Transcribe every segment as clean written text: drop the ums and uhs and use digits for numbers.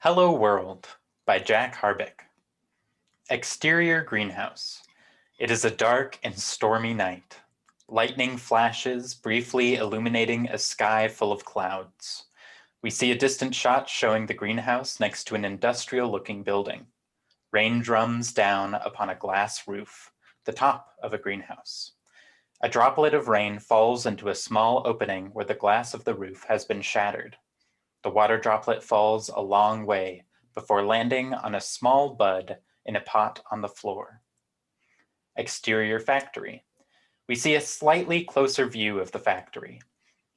Hello World by Jack Harbick. Exterior greenhouse. It is a dark and stormy night. Lightning flashes, briefly illuminating a sky full of clouds. We see a distant shot showing the greenhouse next to an industrial-looking building. Rain drums down upon a glass roof, the top of a greenhouse. A droplet of rain falls into a small opening where the glass of the roof has been shattered. The water droplet falls a long way before landing on a small bud in a pot on the floor. Exterior factory. We see a slightly closer view of the factory.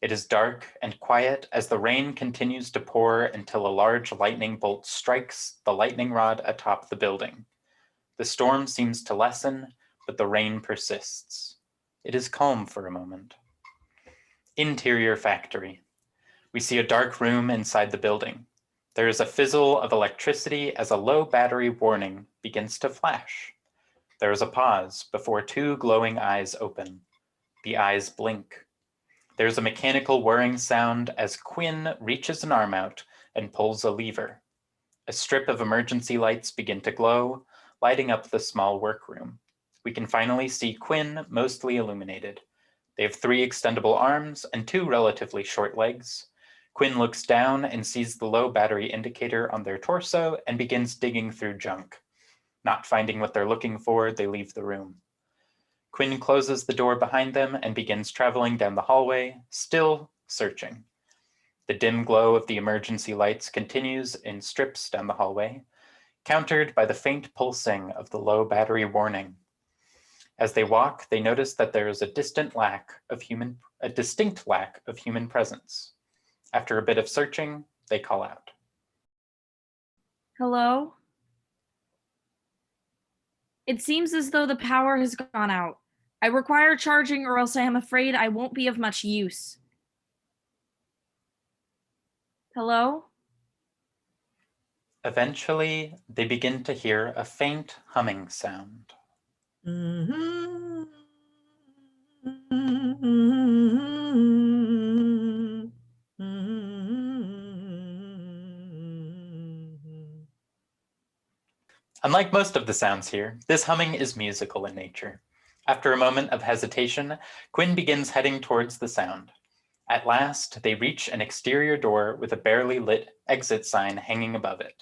It is dark and quiet as the rain continues to pour until a large lightning bolt strikes the lightning rod atop the building. The storm seems to lessen, but the rain persists. It is calm for a moment. Interior factory. We see a dark room inside the building. There is a fizzle of electricity as a low battery warning begins to flash. There is a pause before two glowing eyes open. The eyes blink. There's a mechanical whirring sound as Quinn reaches an arm out and pulls a lever. A strip of emergency lights begin to glow, lighting up the small workroom. We can finally see Quinn mostly illuminated. They have 3 extendable arms and 2 relatively short legs. Quinn looks down and sees the low battery indicator on their torso and begins digging through junk. Not finding what they're looking for, they leave the room. Quinn closes the door behind them and begins traveling down the hallway, still searching. The dim glow of the emergency lights continues in strips down the hallway, countered by the faint pulsing of the low battery warning. As they walk, they notice that there is a distinct lack of human presence. After a bit of searching, they call out. Hello? It seems as though the power has gone out. I require charging or else I am afraid I won't be of much use. Hello? Eventually, they begin to hear a faint humming sound. Unlike most of the sounds here, this humming is musical in nature. After a moment of hesitation, Quinn begins heading towards the sound. At last, they reach an exterior door with a barely lit exit sign hanging above it.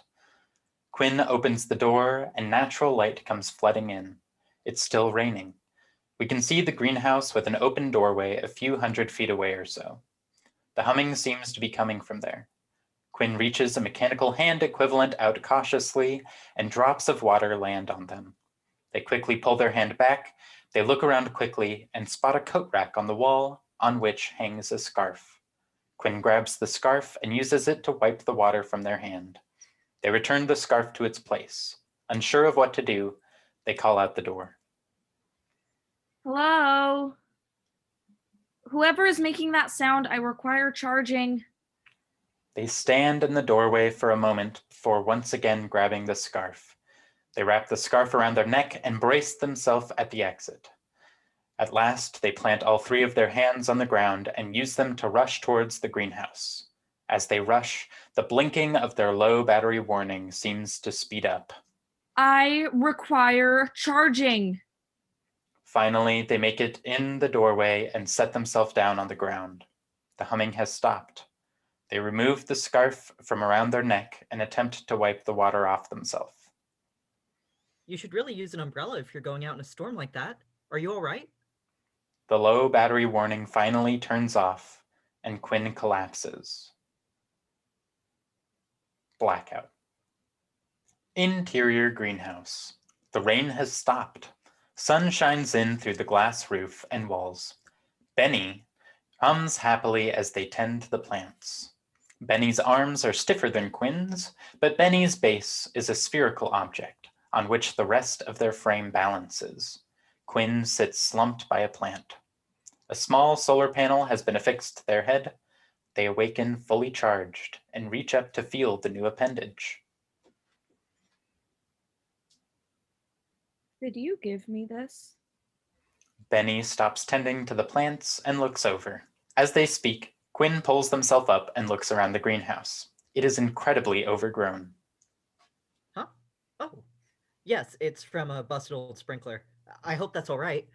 Quinn opens the door and natural light comes flooding in. It's still raining. We can see the greenhouse with an open doorway a few hundred feet away or so. The humming seems to be coming from there. Quinn reaches a mechanical hand equivalent out cautiously, and drops of water land on them. They quickly pull their hand back, they look around quickly, and spot a coat rack on the wall, on which hangs a scarf. Quinn grabs the scarf and uses it to wipe the water from their hand. They return the scarf to its place. Unsure of what to do, they call out the door. Hello? Whoever is making that sound, I require charging. They stand in the doorway for a moment before once again grabbing the scarf. They wrap the scarf around their neck and brace themselves at the exit. At last, they plant all 3 of their hands on the ground and use them to rush towards the greenhouse. As they rush, the blinking of their low battery warning seems to speed up. I require charging. Finally, they make it in the doorway and set themselves down on the ground. The humming has stopped. They remove the scarf from around their neck and attempt to wipe the water off themselves. You should really use an umbrella if you're going out in a storm like that. Are you all right? The low battery warning finally turns off, and Quinn collapses. Blackout. Interior greenhouse. The rain has stopped. Sun shines in through the glass roof and walls. Benn-E hums happily as they tend the plants. Benn-E's arms are stiffer than Quinn's, but Benn-E's base is a spherical object on which the rest of their frame balances. Quinn sits slumped by a plant. A small solar panel has been affixed to their head. They awaken fully charged and reach up to feel the new appendage. Did you give me this? Benn-E stops tending to the plants and looks over. As they speak, Quinn pulls themselves up and looks around the greenhouse. It is incredibly overgrown. Oh, yes, it's from a busted old sprinkler. I hope that's all right.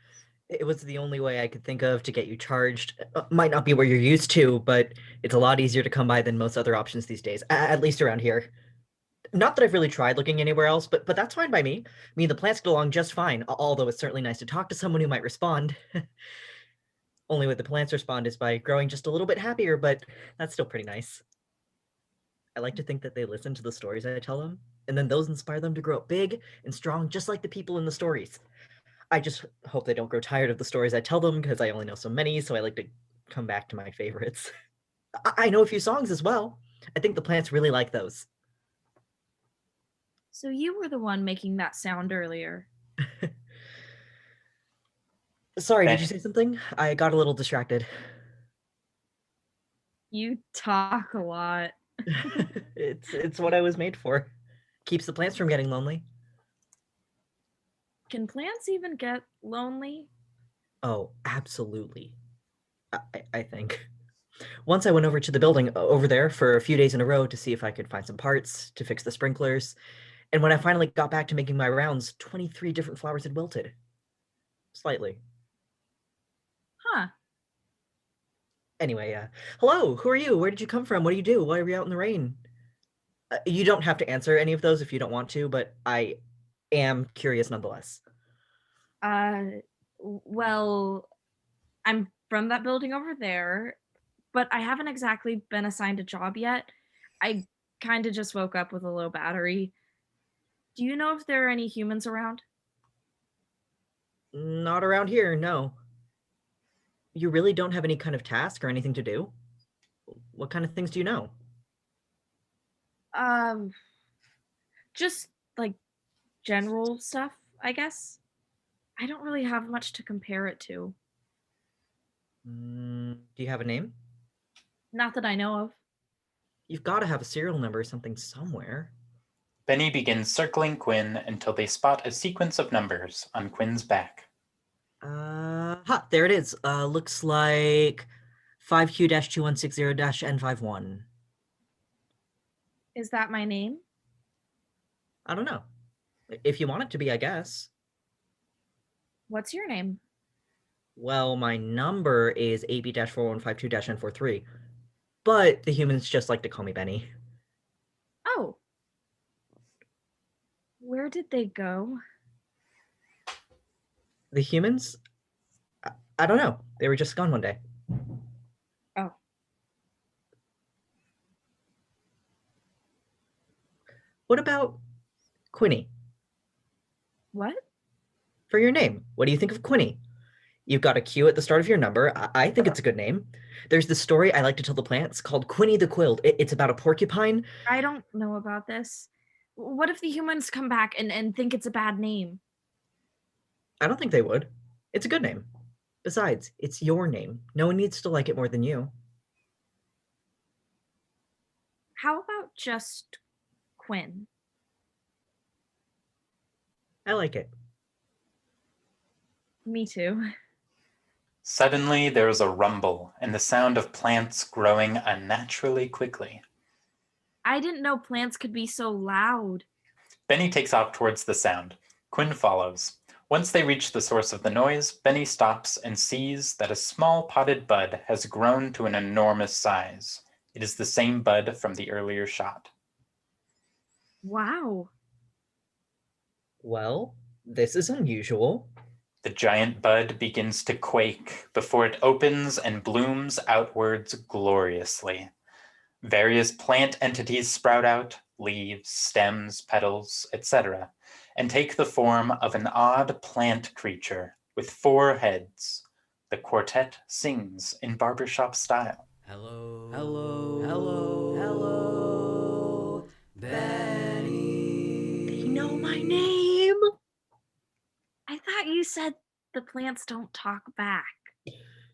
It was the only way I could think of to get you charged. Might not be where you're used to, but it's a lot easier to come by than most other options these days, at least around here. Not that I've really tried looking anywhere else, but that's fine by me. I mean, the plants get along just fine, although it's certainly nice to talk to someone who might respond. Only way the plants respond is by growing just a little bit happier, but that's still pretty nice. I like to think that they listen to the stories I tell them, and then those inspire them to grow up big and strong, just like the people in the stories. I just hope they don't grow tired of the stories I tell them, because I only know so many, so I like to come back to my favorites. I know a few songs as well. I think the plants really like those. So you were the one making that sound earlier. Sorry, did Ben- you say something? I got a little distracted. You talk a lot. It's what I was made for. Keeps the plants from getting lonely. Can plants even get lonely? Oh, absolutely. I think. Once I went over to the building over there for a few days in a row to see if I could find some parts to fix the sprinklers. And when I finally got back to making my rounds, 23 different flowers had wilted. Slightly. Huh. Anyway, hello, who are you? Where did you come from? What do you do? Why are we out in the rain? You don't have to answer any of those if you don't want to, but I am curious nonetheless. Well, I'm from that building over there, but I haven't exactly been assigned a job yet. I kind of just woke up with a low battery. Do you know if there are any humans around? Not around here, no. You really don't have any kind of task or anything to do? What kind of things do you know? Um, just like general stuff, I guess. I don't really have much to compare it to. Do you have a name? Not that I know of. You've got to have a serial number or something somewhere. Benny begins circling Quinn until they spot a sequence of numbers on Quinn's back. There it is. Looks like 5Q-2160-N51. Is that my name? I don't know. If you want it to be, I guess. What's your name? Well, my number is AB-4152-N43, but the humans just like to call me Benny. Oh. Where did they go? The humans? I don't know. They were just gone one day. Oh. What about Quinny? What? For your name, what do you think of Quinny? You've got a Q at the start of your number. I think it's a good name. There's this story I like to tell the plants called Quinny the Quilled. It's about a porcupine. I don't know about this. What if the humans come back and think it's a bad name? I don't think they would. It's a good name. Besides, it's your name. No one needs to like it more than you. How about just Quinn? I like it. Me too. Suddenly, there is a rumble and the sound of plants growing unnaturally quickly. I didn't know plants could be so loud. Benny takes off towards the sound. Quinn follows. Once they reach the source of the noise, Benny stops and sees that a small potted bud has grown to an enormous size. It is the same bud from the earlier shot. Wow. Well, this is unusual. The giant bud begins to quake before it opens and blooms outwards gloriously. Various plant entities sprout out, leaves, stems, petals, etc., and take the form of an odd plant creature with 4 heads. The quartet sings in barbershop style. Hello, hello, hello, hello, Benny. They know my name. I thought you said the plants don't talk back.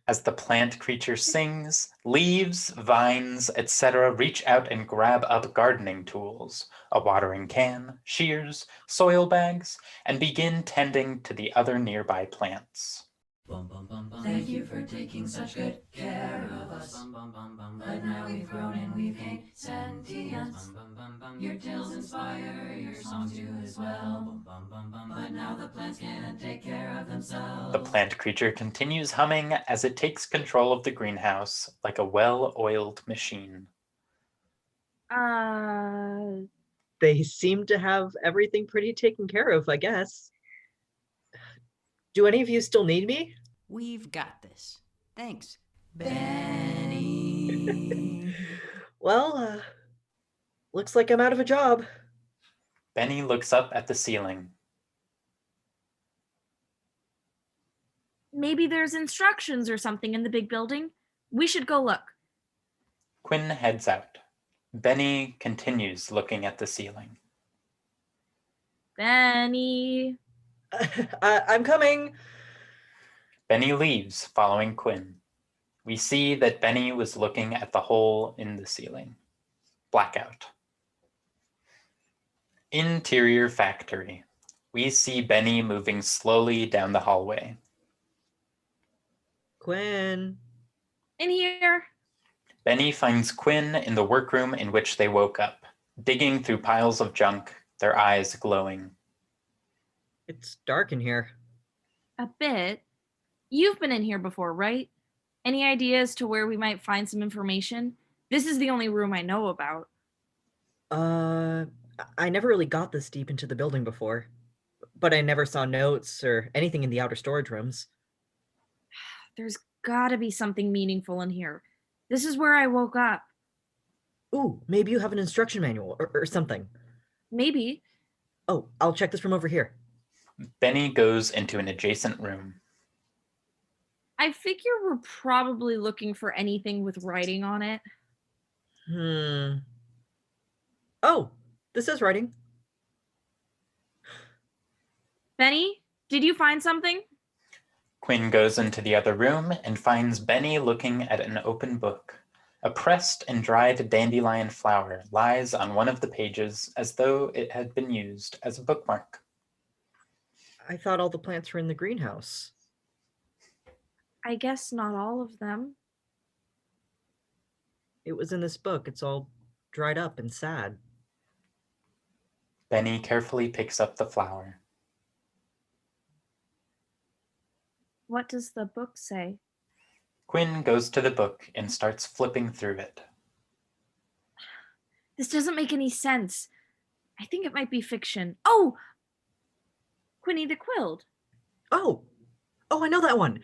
As the plant creature sings, leaves, vines, etc. reach out and grab up gardening tools, a watering can, shears, soil bags, and begin tending to the other nearby plants. Thank you for taking such good care of us. But now we've grown and we've gained sentience. Your tales inspire, your songs do as well. But now the plants can't take care of themselves. The plant creature continues humming as it takes control of the greenhouse like a well-oiled machine. They seem to have everything pretty taken care of, I guess. Do any of you still need me? We've got this. Thanks, Benny. Well, looks like I'm out of a job. Benny looks up at the ceiling. Maybe there's instructions or something in the big building. We should go look. Quinn heads out. Benny continues looking at the ceiling. Benny. I'm coming. Benny leaves, following Quinn. We see that Benny was looking at the hole in the ceiling. Blackout. Interior factory. We see Benny moving slowly down the hallway. Quinn. In here. Benny finds Quinn in the workroom in which they woke up, digging through piles of junk, their eyes glowing. It's dark in here. A bit. You've been in here before, right? Any ideas to where we might find some information? This is the only room I know about. I never really got this deep into the building before, but I never saw notes or anything in the outer storage rooms. There's gotta be something meaningful in here. This is where I woke up. Ooh, maybe you have an instruction manual or something. Maybe. Oh, I'll check this from over here. Benny goes into an adjacent room. I figure we're probably looking for anything with writing on it. Oh, this is writing. Benny, did you find something? Quinn goes into the other room and finds Benny looking at an open book. A pressed and dried dandelion flower lies on one of the pages as though it had been used as a bookmark. I thought all the plants were in the greenhouse. I guess not all of them. It was in this book. It's all dried up and sad. Benny carefully picks up the flower. What does the book say? Quinn goes to the book and starts flipping through it. This doesn't make any sense. I think it might be fiction. Oh! Quinny the Quilled. Oh, I know that one.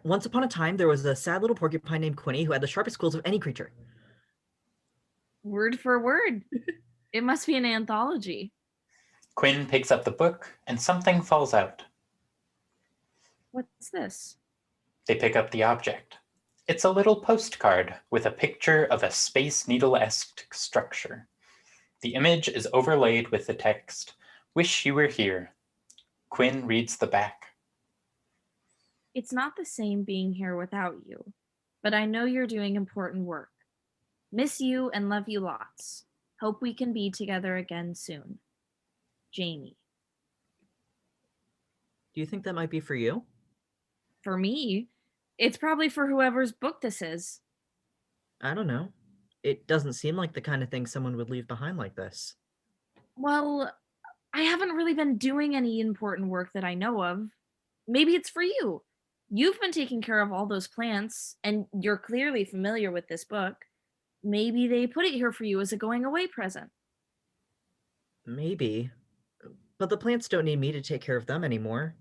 Once upon a time, there was a sad little porcupine named Quinny who had the sharpest quills of any creature. Word for word. It must be an anthology. Quinn picks up the book and something falls out. What's this? They pick up the object. It's a little postcard with a picture of a Space Needle-esque structure. The image is overlaid with the text, "Wish you were here." Quinn reads the back. It's not the same being here without you, but I know you're doing important work. Miss you and love you lots. Hope we can be together again soon. Jamie. Do you think that might be for you? For me, it's probably for whoever's book this is. I don't know. It doesn't seem like the kind of thing someone would leave behind like this. Well, I haven't really been doing any important work that I know of. Maybe it's for you. You've been taking care of all those plants, and you're clearly familiar with this book. Maybe they put it here for you as a going away present. Maybe. But the plants don't need me to take care of them anymore.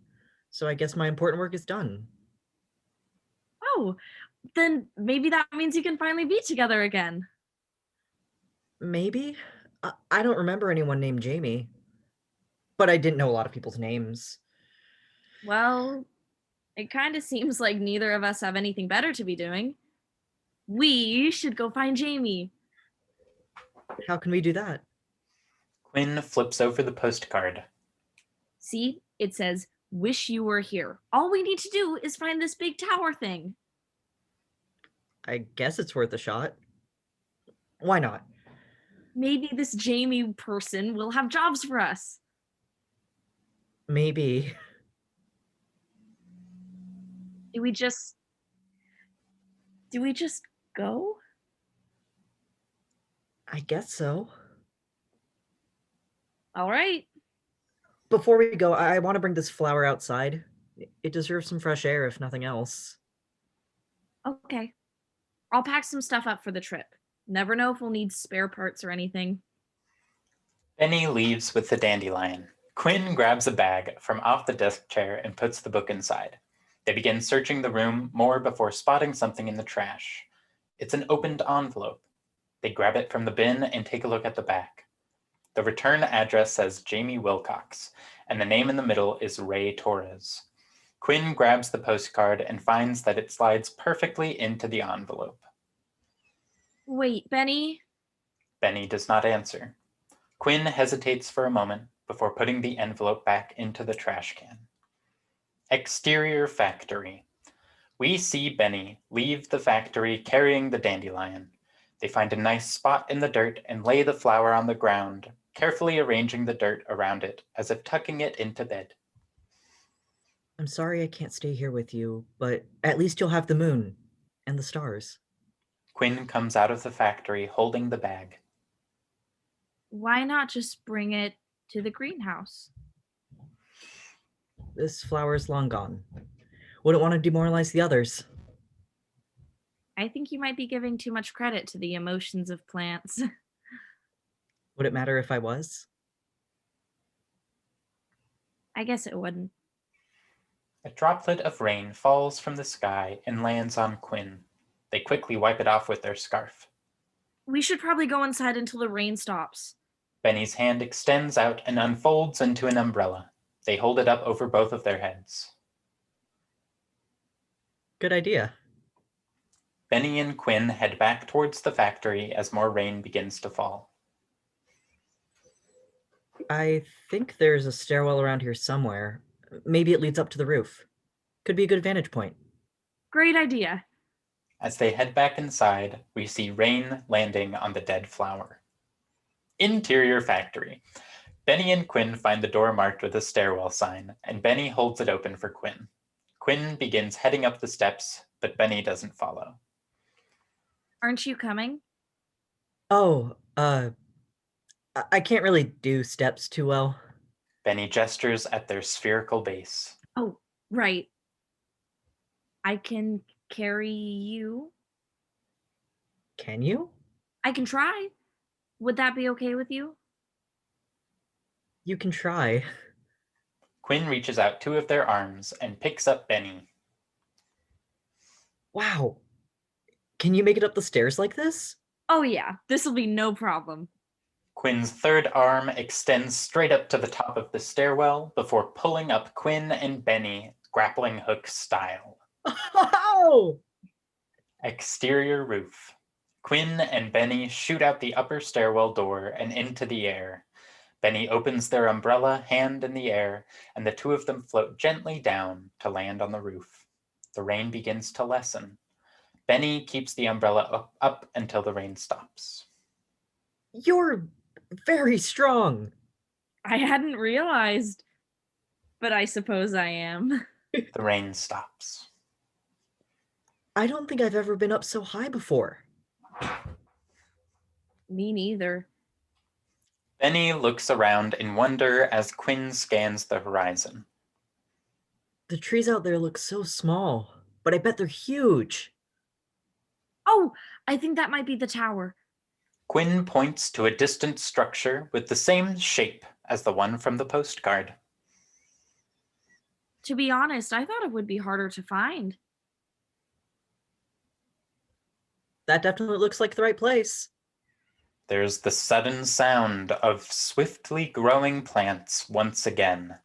So I guess my important work is done. Oh, then maybe that means you can finally be together again. Maybe? I don't remember anyone named Jamie. But I didn't know a lot of people's names. Well, it kind of seems like neither of us have anything better to be doing. We should go find Jamie. How can we do that? Quinn flips over the postcard. See, it says, "Wish you were here." All we need to do is find this big tower thing. I guess it's worth a shot. Why not? Maybe this Jamie person will have jobs for us. Maybe. Do we just go? I guess so. All right. Before we go, I want to bring this flower outside. It deserves some fresh air, if nothing else. Okay. I'll pack some stuff up for the trip. Never know if we'll need spare parts or anything. Benny leaves with the dandelion. Quinn grabs a bag from off the desk chair and puts the book inside. They begin searching the room more before spotting something in the trash. It's an opened envelope. They grab it from the bin and take a look at the back. The return address says Jamie Wilcox, and the name in the middle is Ray Torres. Quinn grabs the postcard and finds that it slides perfectly into the envelope. Wait, Benny? Benny does not answer. Quinn hesitates for a moment before putting the envelope back into the trash can. Exterior factory. We see Benny leave the factory carrying the dandelion. They find a nice spot in the dirt and lay the flower on the ground, carefully arranging the dirt around it as if tucking it into bed. I'm sorry I can't stay here with you, but at least you'll have the moon and the stars. Quinn comes out of the factory holding the bag. Why not just bring it to the greenhouse? This flower is long gone. Wouldn't want to demoralize the others. I think you might be giving too much credit to the emotions of plants. Would it matter if I was? I guess it wouldn't. A droplet of rain falls from the sky and lands on Quinn. They quickly wipe it off with their scarf. We should probably go inside until the rain stops. Benny's hand extends out and unfolds into an umbrella. They hold it up over both of their heads. Good idea. Benny and Quinn head back towards the factory as more rain begins to fall. I think there's a stairwell around here somewhere. Maybe it leads up to the roof. Could be a good vantage point. Great idea. As they head back inside, we see rain landing on the dead flower. Interior factory. Benny and Quinn find the door marked with a stairwell sign, and Benny holds it open for Quinn. Quinn begins heading up the steps, but Benny doesn't follow. Aren't you coming? Oh, I can't really do steps too well. Benny gestures at their spherical base. Oh, right. I can carry you. Can you? I can try. Would that be okay with you? You can try. Quinn reaches out two of their arms and picks up Benny. Wow. Can you make it up the stairs like this? Oh yeah, this'll be no problem. Quinn's third arm extends straight up to the top of the stairwell before pulling up Quinn and Benny, grappling hook style. Oh! Exterior roof. Quinn and Benny shoot out the upper stairwell door and into the air. Benny opens their umbrella, hand in the air, and the two of them float gently down to land on the roof. The rain begins to lessen. Benny keeps the umbrella up until the rain stops. You're very strong. I hadn't realized, but I suppose I am. The rain stops. I don't think I've ever been up so high before. Me neither. Benny looks around in wonder as Quinn scans the horizon. The trees out there look so small, but I bet they're huge. Oh, I think that might be the tower. Quinn points to a distant structure with the same shape as the one from the postcard. To be honest, I thought it would be harder to find. That definitely looks like the right place. There's the sudden sound of swiftly growing plants once again.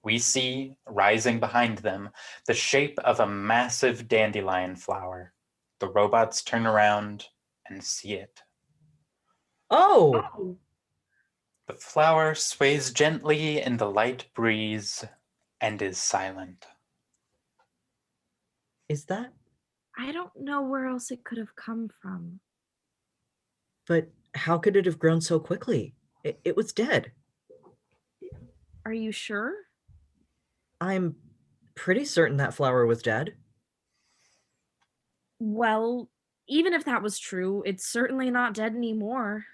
We see, rising behind them, the shape of a massive dandelion flower. The robots turn around and see it. Oh! The flower sways gently in the light breeze and is silent. Is that? I don't know where else it could have come from. But how could it have grown so quickly? It was dead. Are you sure? I'm pretty certain that flower was dead. Well, even if that was true, it's certainly not dead anymore.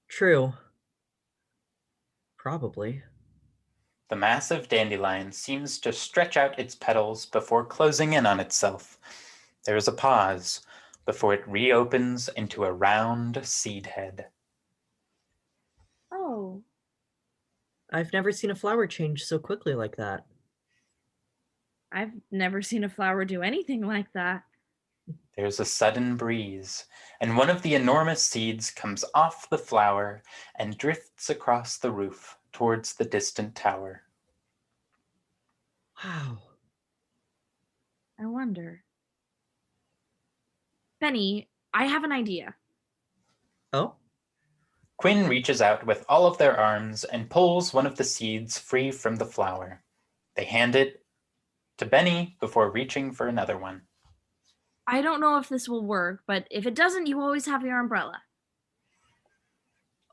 True. Probably. The massive dandelion seems to stretch out its petals before closing in on itself. There is a pause before it reopens into a round seed head. Oh, I've never seen a flower change so quickly like that. I've never seen a flower do anything like that. There's a sudden breeze, and one of the enormous seeds comes off the flower and drifts across the roof towards the distant tower. Wow. I wonder. Benny, I have an idea. Oh? Quinn reaches out with all of their arms and pulls one of the seeds free from the flower. They hand it to Benn-E before reaching for another one. I don't know if this will work, but if it doesn't, you always have your umbrella.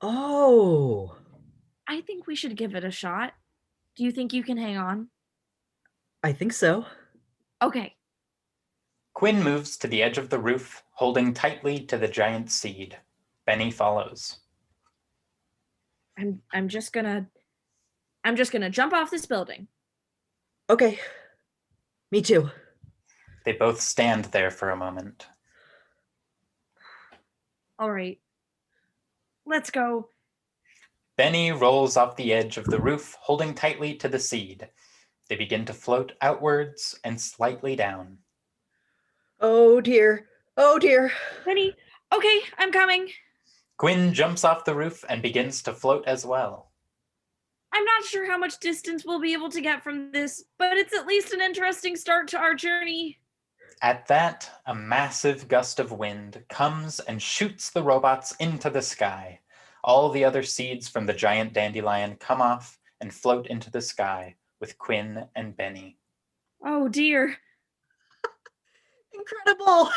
Oh! I think we should give it a shot. Do you think you can hang on? I think so. Okay. Quinn moves to the edge of the roof, holding tightly to the giant seed. Benn-E follows. I'm just gonna jump off this building. Okay. Me too. They both stand there for a moment. All right. Let's go. Benn-E rolls off the edge of the roof, holding tightly to the seed. They begin to float outwards and slightly down. Oh dear. Oh dear. Benny, okay, I'm coming. Quinn jumps off the roof and begins to float as well. I'm not sure how much distance we'll be able to get from this, but it's at least an interesting start to our journey. At that, a massive gust of wind comes and shoots the robots into the sky. All the other seeds from the giant dandelion come off and float into the sky with Quinn and Benn-E. Oh dear. Incredible.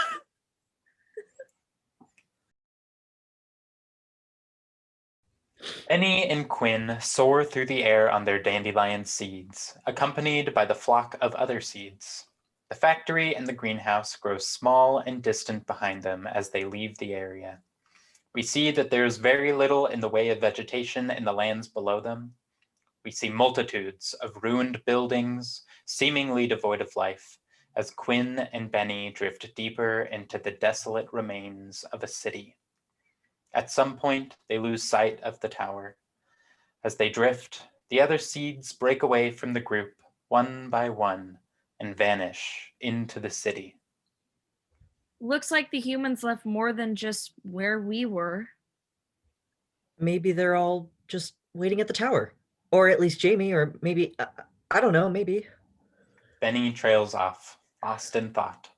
Benn-E and Quinn soar through the air on their dandelion seeds, accompanied by the flock of other seeds. The factory and the greenhouse grow small and distant behind them as they leave the area. We see that there is very little in the way of vegetation in the lands below them. We see multitudes of ruined buildings, seemingly devoid of life, as Quinn and Benn-E drift deeper into the desolate remains of a city. At some point, they lose sight of the tower. As they drift, the other seeds break away from the group one by one and vanish into the city. Looks like the humans left more than just where we were. Maybe they're all just waiting at the tower. Or at least Jamie, or maybe, I don't know, maybe. Benn-E trails off, lost in thought.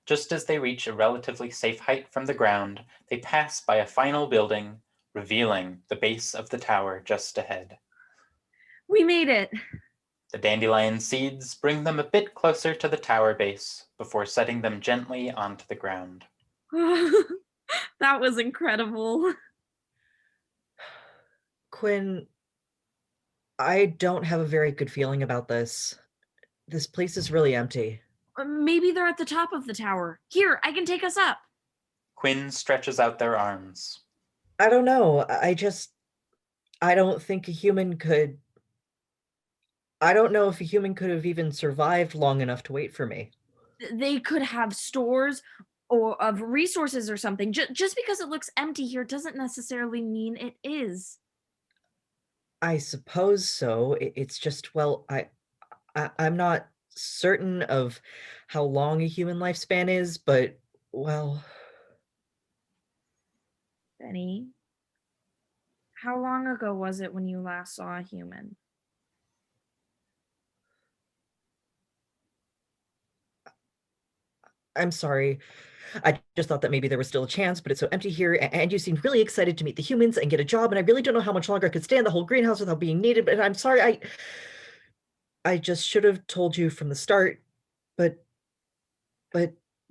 Just as they reach a relatively safe height from the ground, they pass by a final building, revealing the base of the tower just ahead. We made it. The dandelion seeds bring them a bit closer to the tower base before setting them gently onto the ground. That was incredible. Quinn, I don't have a very good feeling about this. This place is really empty. Maybe they're at the top of the tower. Here, I can take us up. Quinn stretches out their arms. I don't know. I don't think a human could. I don't know if a human could have even survived long enough to wait for me. They could have stores or of resources or something. Just because it looks empty here doesn't necessarily mean it is. I suppose so. It's just, well, I'm not certain of how long a human lifespan is, but, well, Benny, how long ago was it when you last saw a human? I'm sorry. I just thought that maybe there was still a chance, but it's so empty here, and you seemed really excited to meet the humans and get a job, and I really don't know how much longer I could stand the whole greenhouse without being needed, but I'm sorry, I just should have told you from the start, but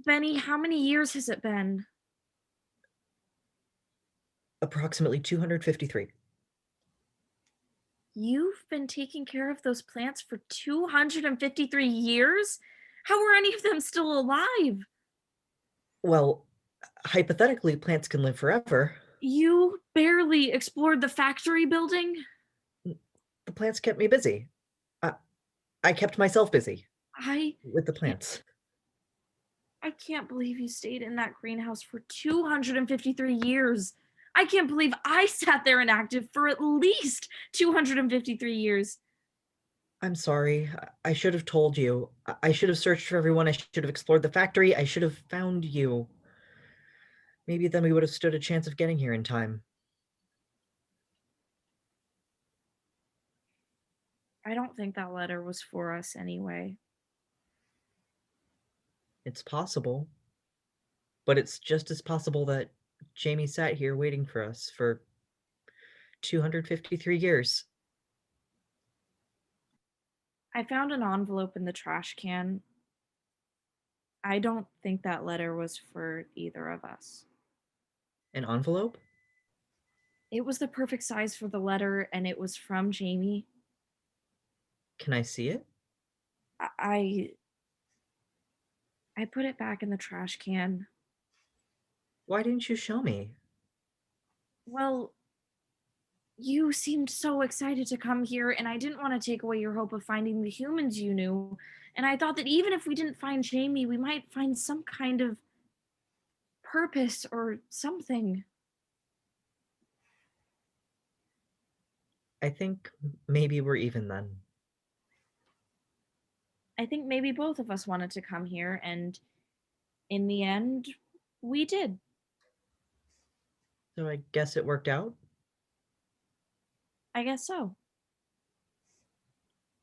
Benny, how many years has it been? approximately 253. You've been taking care of those plants for 253 years? How are any of them still alive? Well, hypothetically, plants can live forever. You barely explored the factory building? The plants kept me busy. I kept myself busy I with the plants. can't believe you stayed in that greenhouse for 253 years. I can't believe I sat there inactive for at least 253 years. I'm sorry. I should have told you. I should have searched for everyone. I should have explored the factory. I should have found you. Maybe then we would have stood a chance of getting here in time. I don't think that letter was for us anyway. It's possible. But it's just as possible that Jamie sat here waiting for us for 253 years. I found an envelope in the trash can. I don't think that letter was for either of us. An envelope? It was the perfect size for the letter, and it was from Jamie. Can I see it? I put it back in the trash can. Why didn't you show me? Well, you seemed so excited to come here, and I didn't want to take away your hope of finding the humans you knew. And I thought that even if we didn't find Jamie, we might find some kind of purpose or something. I think maybe we're even then. I think maybe both of us wanted to come here, and in the end, we did. So I guess it worked out? I guess so.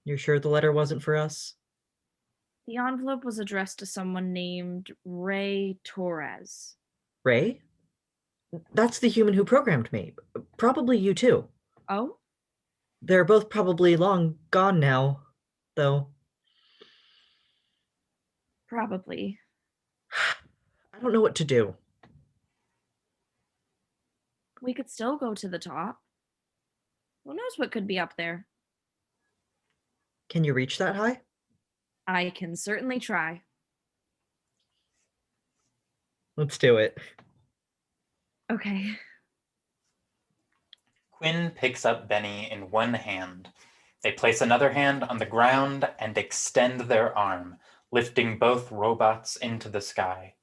You're sure the letter wasn't for us? The envelope was addressed to someone named Ray Torres. Ray? That's the human who programmed me. Probably you too. Oh? They're both probably long gone now, though. Probably. I don't know what to do. We could still go to the top. Who knows what could be up there? Can you reach that high? I can certainly try. Let's do it. Okay. Quinn picks up Benn-E in one hand. They place another hand on the ground and extend their arm, lifting both robots into the sky.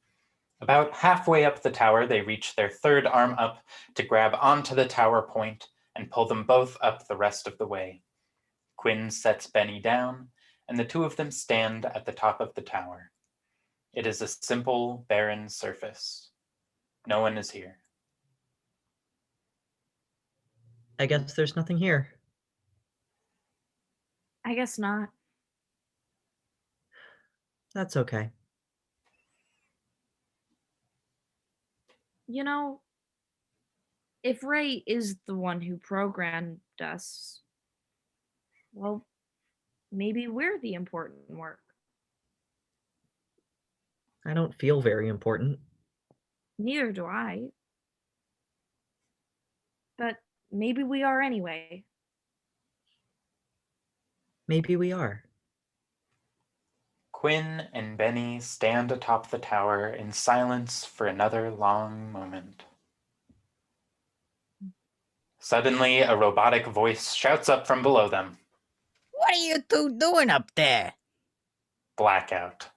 About halfway up the tower, they reach their third arm up to grab onto the tower point and pull them both up the rest of the way. Quinn sets Benn-E down, and the two of them stand at the top of the tower. It is a simple, barren surface. No one is here. I guess there's nothing here. I guess not. That's okay. You know, if Ray is the one who programmed us, well, maybe we're the important work. I don't feel very important. Neither do I. But maybe we are anyway. Maybe we are. Quinn and Benn-E stand atop the tower in silence for another long moment. Suddenly, a robotic voice shouts up from below them. What are you two doing up there? Blackout.